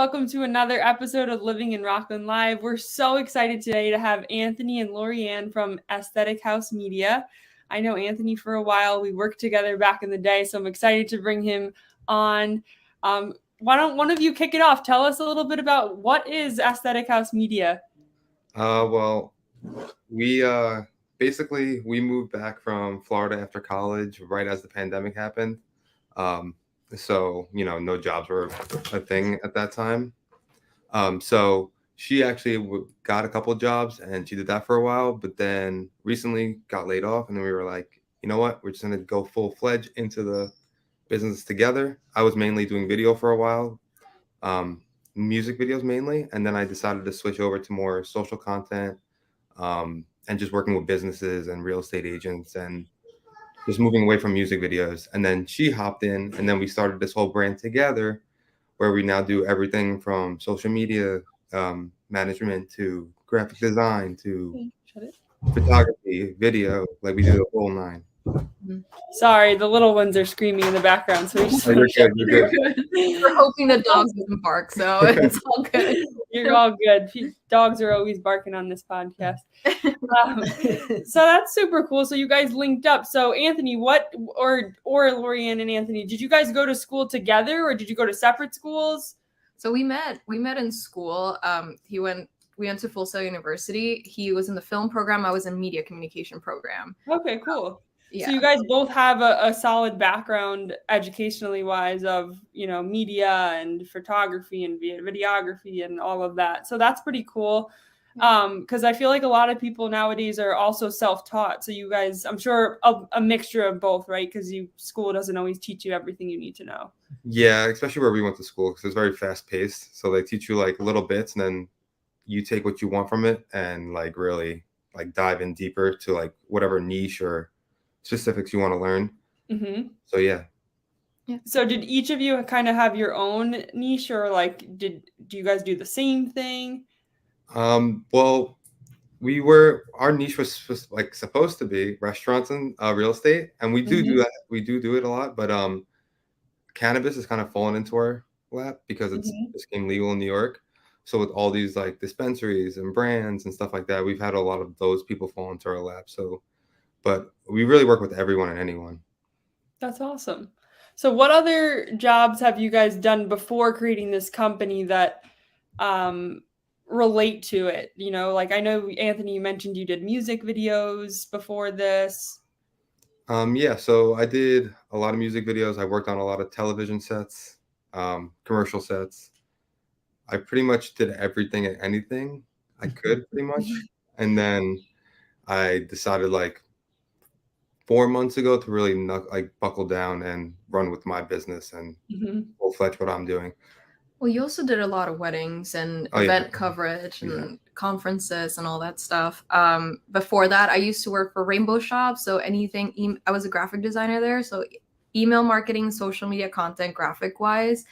welcome to another episode of Living in Rockland Live. We're so excited today to have Anthony and Lorianne from Aesthetic Haus Media. I know Anthony for a while. We worked together back in the day, so I'm excited to bring him on. Why don't one of you kick it off? Tell us a little bit about what is Aesthetic Haus Media? We basically moved back from Florida after college right as the pandemic happened. So, no jobs were a thing at that time. So she actually got a couple of jobs and she did that for a while, but then recently got laid off. And then we were like, you know what? We're just going to go full-fledged into the business together. I was mainly doing video for a while, music videos mainly. And then I decided to switch over to more social content, and just working with businesses and real estate agents and just moving away from music videos. And then she hopped in and then we started this whole brand together where we now do everything from social media management to graphic design to photography, video, like we do the whole nine. Sorry, the little ones are screaming in the background, so we just You're good. We're hoping the dogs doesn't bark, so it's all good. You're all good. Dogs are always barking on this podcast. So that's super cool. So you guys linked up. So Anthony, or Lorianne and Anthony, did you guys go to school together or did you go to separate schools? So we met in school. We went to Full Sail University. He was in the film program. I was in media communication program. Okay, cool. Yeah. So you guys both have a solid background educationally wise of, media and photography and videography and all of that. So that's pretty cool. Because I feel like a lot of people nowadays are also self-taught. So you guys, I'm sure a mixture of both, right? Because school doesn't always teach you everything you need to know. Yeah, especially where we went to school because it's very fast paced. So they teach you like little bits and then you take what you want from it and like really like dive in deeper to like whatever niche or specifics you want to learn. Mm-hmm. So yeah. So did each of you kind of have your own niche or like do you guys do the same thing? Well, our niche was like supposed to be restaurants and real estate, and we do do that. We do it a lot, but cannabis has kind of fallen into our lap because it became legal in New York. So with all these like dispensaries and brands and stuff like that, we've had a lot of those people fall into our lap. So, but we really work with everyone and anyone. That's awesome. So what other jobs have you guys done before creating this company that relate to it? Like I know, Anthony, you mentioned you did music videos before this. Yeah, so I did a lot of music videos. I worked on a lot of television sets, commercial sets. I pretty much did everything and anything I could pretty much. And then I decided like 4 months ago to really buckle down and run with my business and full-fledged what I'm doing. Well, you also did a lot of weddings and event coverage and conferences and all that stuff. Before that, I used to work for Rainbow Shop. So anything, I was a graphic designer there. So email marketing, social media content, graphic wise.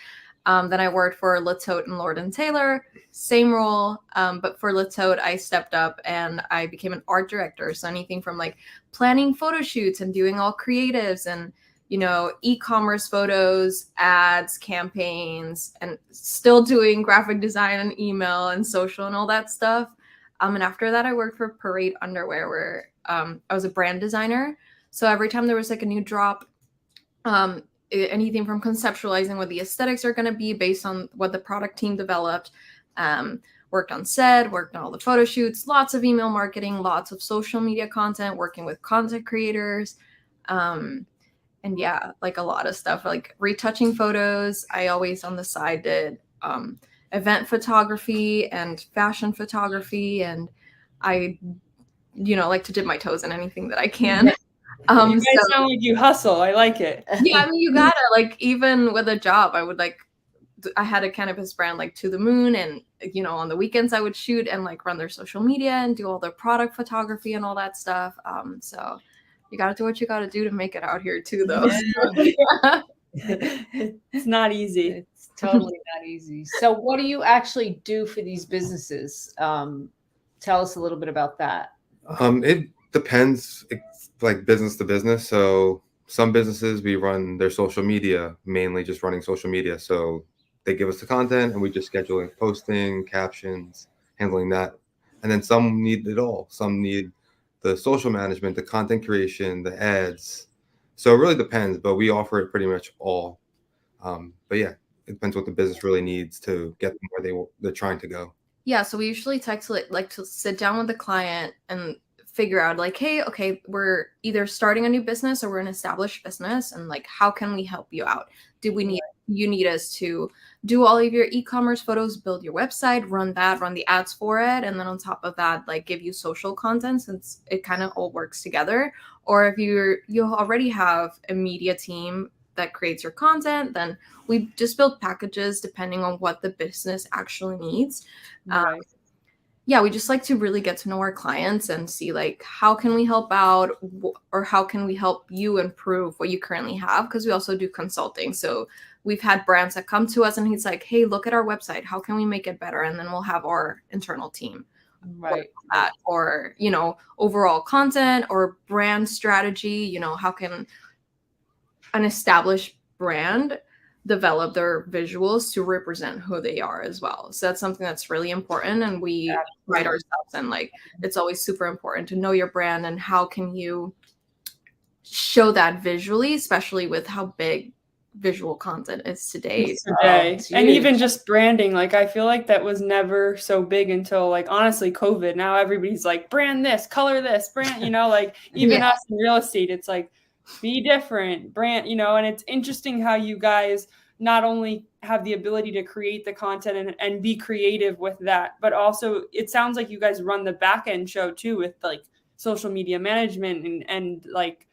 Then I worked for Latote and Lord & Taylor, same role. But for Latote, I stepped up and I became an art director. So anything from like planning photo shoots and doing all creatives and, e-commerce photos, ads, campaigns, and still doing graphic design and email and social and all that stuff. And after that, I worked for Parade Underwear where I was a brand designer. So every time there was like a new drop, anything from conceptualizing what the aesthetics are going to be based on what the product team developed, worked on set, worked on all the photo shoots, lots of email marketing, lots of social media content, working with content creators. And yeah, like a lot of stuff, like retouching photos. I always on the side did event photography and fashion photography. And I, like to dip my toes in anything that I can. You guys sound like you hustle. I like it. Yeah, I mean, you gotta, like, even with a job, I had a cannabis brand like To the Moon, and on the weekends I would shoot and like run their social media and do all their product photography and all that stuff. So you gotta do what you gotta do to make it out here too, though. Yeah. It's not easy. It's totally not easy. So what do you actually do for these businesses? Tell us a little bit about that. It depends. It's like business to business. So some businesses, we run their social media, mainly just running social media. So they give us the content and we just schedule posting, captions, handling that. And then some need it all. Some need the social management, the content creation, the ads. So it really depends, but we offer it pretty much all. But yeah, it depends what the business really needs to get them where they're trying to go. Yeah, so we usually like to sit down with the client and figure out like, hey, okay, we're either starting a new business or we're an established business, and like, how can we help you out? Do we need you need us to do all of your e-commerce photos, build your website, run the ads for it, and then on top of that, like give you social content, since it kind of all works together. Or if you already have a media team that creates your content, then we just build packages depending on what the business actually needs. Right. Yeah, we just like to really get to know our clients and see like how can we help out, or how can we help you improve what you currently have, because we also do consulting. So we've had brands that come to us and he's like, hey, look at our website, how can we make it better? And then we'll have our internal team Right. that, or overall content or brand strategy. How can an established brand develop their visuals to represent who they are as well? So that's something that's really important, and we pride ourselves in, like, it's always super important to know your brand and how can you show that visually, especially with how big visual content is today. And even just branding, like I feel like that was never so big until like honestly COVID. Now everybody's like brand this, color this, brand, like even us in real estate, it's like be different, brand, and it's interesting how you guys not only have the ability to create the content and be creative with that, but also it sounds like you guys run the back end show too with like social media management and like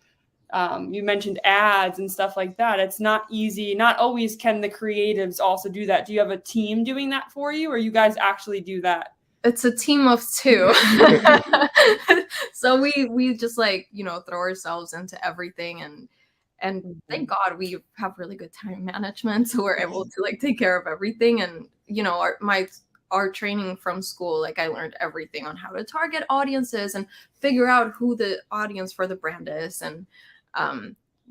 you mentioned ads and stuff like that. It's not easy. Not always can the creatives also do that. Do you have a team doing that for you, or you guys actually do that? It's a team of two. So we just throw ourselves into everything, and thank God we have really good time management, so we're able to take care of everything. And our training from school, I learned everything on how to target audiences and figure out who the audience for the brand is. And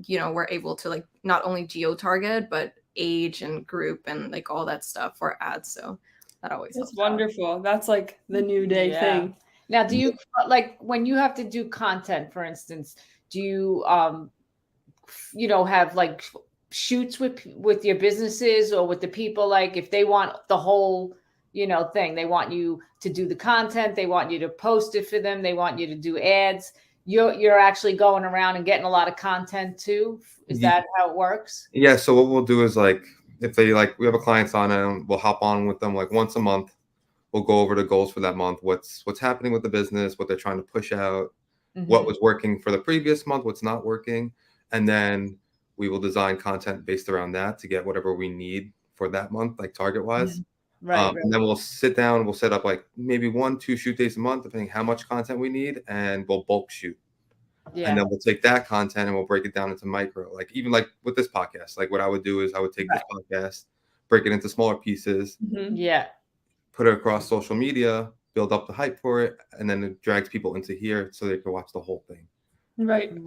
we're able to not only geo target, but age and group and all that stuff for ads. So that always That's helps wonderful out. That's like the new day thing. Now, do you when you have to do content, for instance, do you have shoots with your businesses or with the people, if they want the whole thing, they want you to do the content, they want you to post it for them, they want you to do ads, you're actually going around and getting a lot of content too? Is that how it works? Yeah, so what we'll do is if they we have a client on and we'll hop on with them once a month. We'll go over the goals for that month, what's happening with the business, what they're trying to push out, what was working for the previous month, what's not working, and then we will design content based around that to get whatever we need for that month, target wise. Right. And then we'll sit down, we'll set up maybe 1-2 shoot days a month, depending how much content we need, and we'll bulk shoot. Yeah. And then we'll take that content and we'll break it down into micro, even with this podcast. What I would do is I would take this podcast, break it into smaller pieces. Yeah. Put it across social media, build up the hype for it, and then it drags people into here so they can watch the whole thing. Right.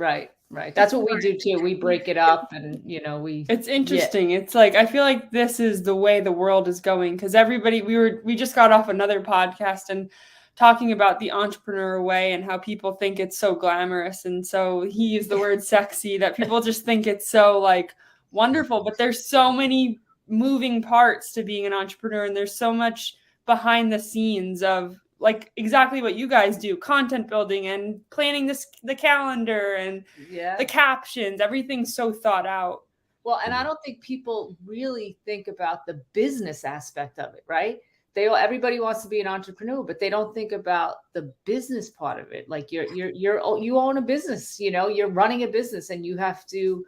That's what we do too. We break it up, and It's interesting. Yeah. It's I feel like this is the way the world is going, because everybody, we just got off another podcast and talking about the entrepreneur way and how people think it's so glamorous, and so he used the word sexy, that people just think it's so wonderful, but there's so many moving parts to being an entrepreneur, and there's so much behind the scenes of exactly what you guys do, content building and planning the calendar and the captions, everything's so thought out. Well, and I don't think people really think about the business aspect of it, right? Everybody wants to be an entrepreneur, but they don't think about the business part of it. You own a business, you're running a business, and you have to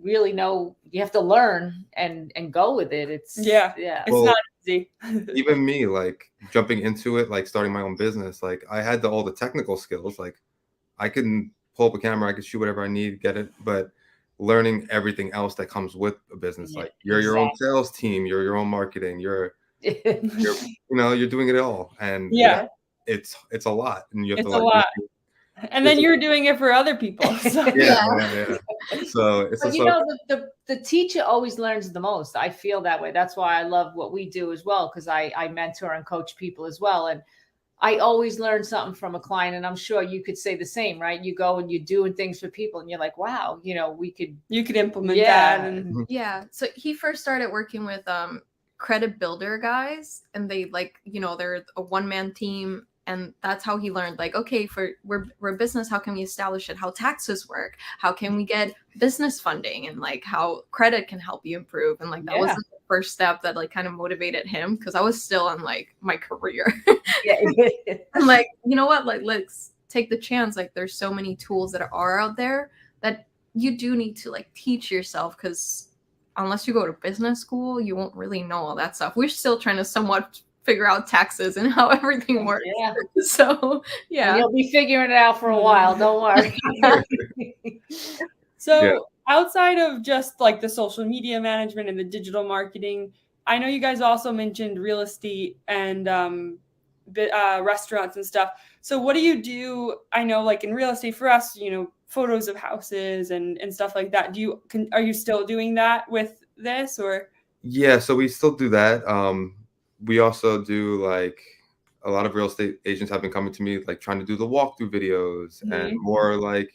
really know, you have to learn and go with it. It's not easy. Even me, jumping into it, starting my own business, I had all the technical skills. I can pull up a camera, I can shoot whatever I need, get it, but learning everything else that comes with a business, you're your own sales team, you're your own marketing, you're doing it all, and it's a lot, and you have And then you're doing it for other people. So. Yeah. So it's But just you know, the teacher always learns the most. I feel that way. That's why I love what we do as well, because I mentor and coach people as well. And I always learn something from a client, and I'm sure you could say the same, right? You go and you're doing things for people and you're like, wow, you know, you could implement that. And yeah. So he first started working with credit builder guys, and they like, you know, they're a one-man team, and that's how he learned, like, okay, we're a business, how can we establish it, how taxes work, how can we get business funding, and like how credit can help you improve. And like that was the first step that like kind of motivated him, because I was still on like my career. I'm like, you know what, like let's take the chance. Like there's so many tools that are out there that you do need to like teach yourself, because unless you go to business school, you won't really know all that stuff. We're still trying to somewhat figure out taxes and how everything works. Yeah. So yeah. And you'll be figuring it out for a while. Don't worry. So outside of just like the social media management and the digital marketing, I know you guys also mentioned real estate and restaurants and stuff. So what do you do? I know like in real estate for us, you know, photos of houses and stuff like that. Are you still doing that with this, or? Yeah, so we still do that. We also do like a lot of real estate agents have been coming to me like trying to do the walkthrough videos and more like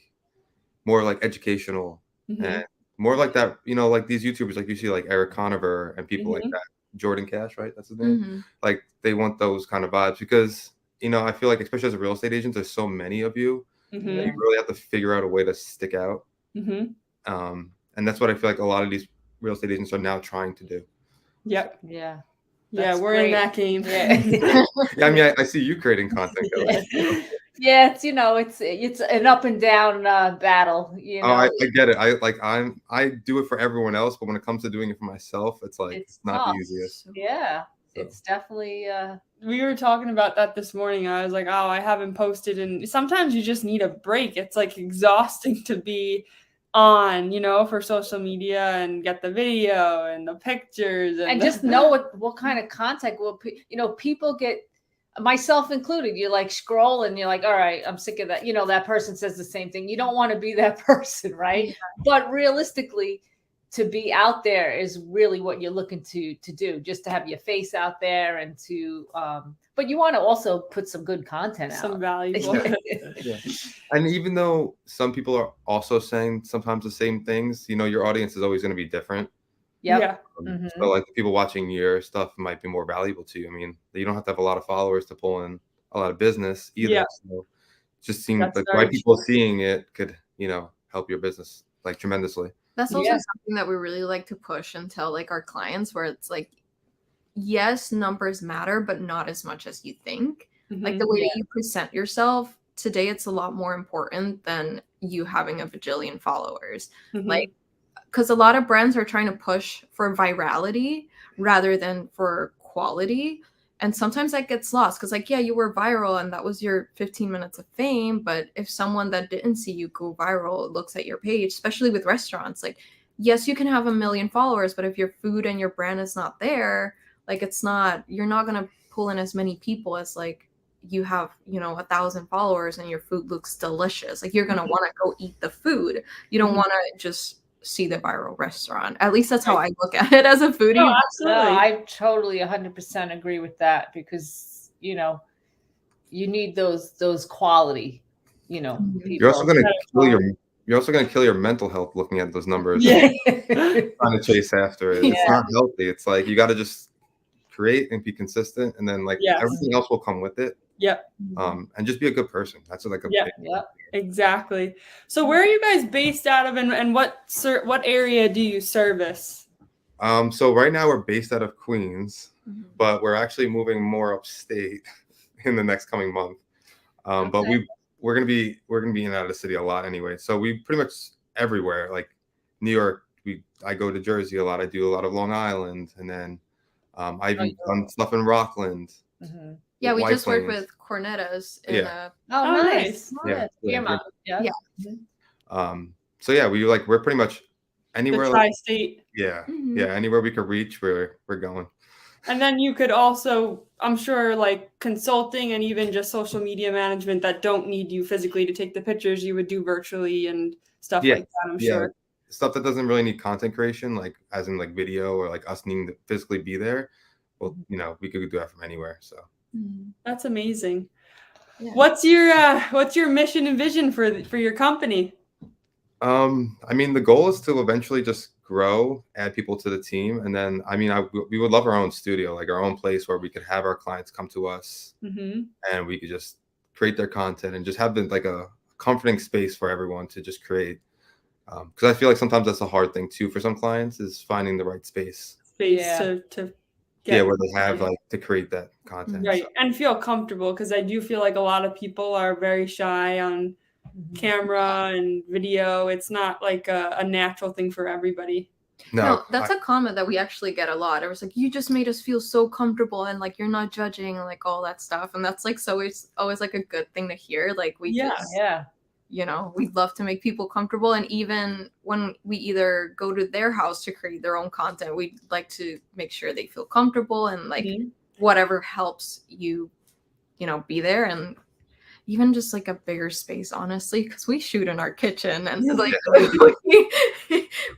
educational and more like that, you know, like these YouTubers like you see like Eric Conover and people like that. Jordan Cash, right? That's his name. Like they want those kind of vibes because, you know, I feel like especially as a real estate agent, there's so many of you. You really have to figure out a way to stick out. And that's what I feel like a lot of these real estate agents are now trying to do. Yep. Yeah. Yeah, we're in that game. Yeah, I mean, I see you creating content. Yeah, it's, you know, it's an up and down battle. You know, I get it. I do it for everyone else, but when it comes to doing it for myself, it's like it's not tough. the easiest. Yeah, so. It's definitely. We were talking about that this morning. I was like, oh, I haven't posted, and sometimes you just need a break. It's like exhausting to be on, you know, for social media and get the video and the pictures and just know what kind of content will, you know, people get, myself included. You like scroll and you're like, all right, I'm sick of that. You know, that person says the same thing. You don't want to be that person, right? But realistically, to be out there is really what you're looking to do, just to have your face out there and to but you want to also put some good content out, some valuable. And even though some people are also saying sometimes the same things, you know, your audience is always going to be different. So like the people watching your stuff might be more valuable to you. I mean, you don't have to have a lot of followers to pull in a lot of business either. So it just seems like why people seeing it could, you know, help your business like tremendously. That's also something that we really like to push and tell like our clients, where it's like, yes, numbers matter, but not as much as you think. Like the way that you present yourself today, it's a lot more important than you having a bajillion followers. Like, because a lot of brands are trying to push for virality rather than for quality. And sometimes that gets lost because, like, yeah, you were viral and that was your 15 minutes of fame. But if someone that didn't see you go viral looks at your page, especially with restaurants, like, yes, you can have 1 million followers, but if your food and your brand is not there, like, you're not going to pull in as many people as like you have, you know, 1,000 followers and your food looks delicious. Like, you're going to want to go eat the food. You don't want to just see the viral restaurant. At least that's how I look at it as a foodie. No, absolutely. No, I totally 100% agree with that, because, you know, you need those quality, you know, people. You're also going to kill your mental health looking at those numbers. Trying to chase after it. It's not healthy. It's like you got to just create and be consistent, and then like everything else will come with it. And just be a good person. That's like a big exactly. So where are you guys based out of, and what area do you service? So right now we're based out of Queens, but we're actually moving more upstate in the next coming month. But we're gonna be in and out of the city a lot anyway. So we pretty much everywhere, like New York. I go to Jersey a lot. I do a lot of Long Island, and then I've even done stuff in Rockland. Yeah, we just worked with Cornetta's in nice. So yeah, we're pretty much anywhere. The tri-state. Anywhere we could reach, we're going. And then you could also, I'm sure, like consulting and even just social media management that don't need you physically to take the pictures, you would do virtually and stuff Yeah, like that, I'm yeah. sure. Stuff that doesn't really need content creation, like as in like video or like us needing to physically be there. Well, we could do that from anywhere. So That's amazing. Yeah. What's your mission and vision for your company? I mean, the goal is to eventually just grow, add people to the team, and then we would love our own studio, like our own place where we could have our clients come to us and we could just create their content and just have like a comforting space for everyone to just create. Because I feel like sometimes that's a hard thing too for some clients is finding the right space. To get Where they have like to create that content. right and feel comfortable, because I do feel like a lot of people are very shy on camera and video. It's not like a natural thing for everyody. No, that's a comment that we actually get a lot. It was like, you just made us feel so comfortable and like you're not judging and like all that stuff. And that's like so it's always like a good thing to hear. Like we we'd love to make people comfortable. And even when we either go to their house to create their own content, we'd like to make sure they feel comfortable and like whatever helps you, be there. And even just like a bigger space, honestly, because we shoot in our kitchen and like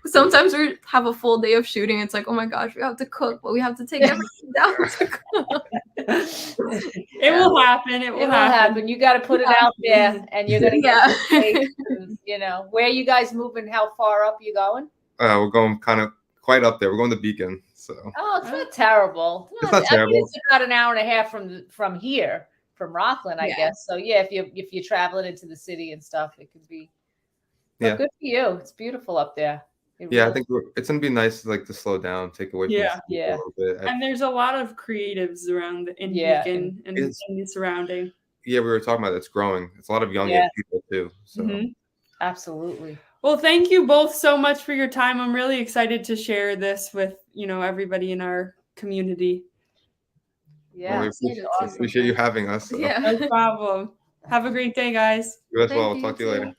sometimes we have a full day of shooting. It's like, oh my gosh, we have to cook, but we have to take everything down to cook. It will happen. It will happen. You got to put it out there, and you're gonna get where are you guys moving? How far up you going? We're going kind of quite up there. We're going to Beacon, so. Oh, it's not terrible. It's not terrible. I mean, it's about an hour and a half from here. From Rockland, I guess. So yeah, if you're traveling into the city and stuff, it could be. But good for you. It's beautiful up there. I think it's gonna be nice to slow down, take away from a little bit. And there's a lot of creatives around in Beacon and in the surrounding. Yeah, we were talking about it's growing. It's a lot of young people too. So absolutely. Well, thank you both so much for your time. I'm really excited to share this with everybody in our community. Yeah, well, we appreciate you having us. So. Yeah, no problem. Have a great day, guys. You as well. We'll talk to you later.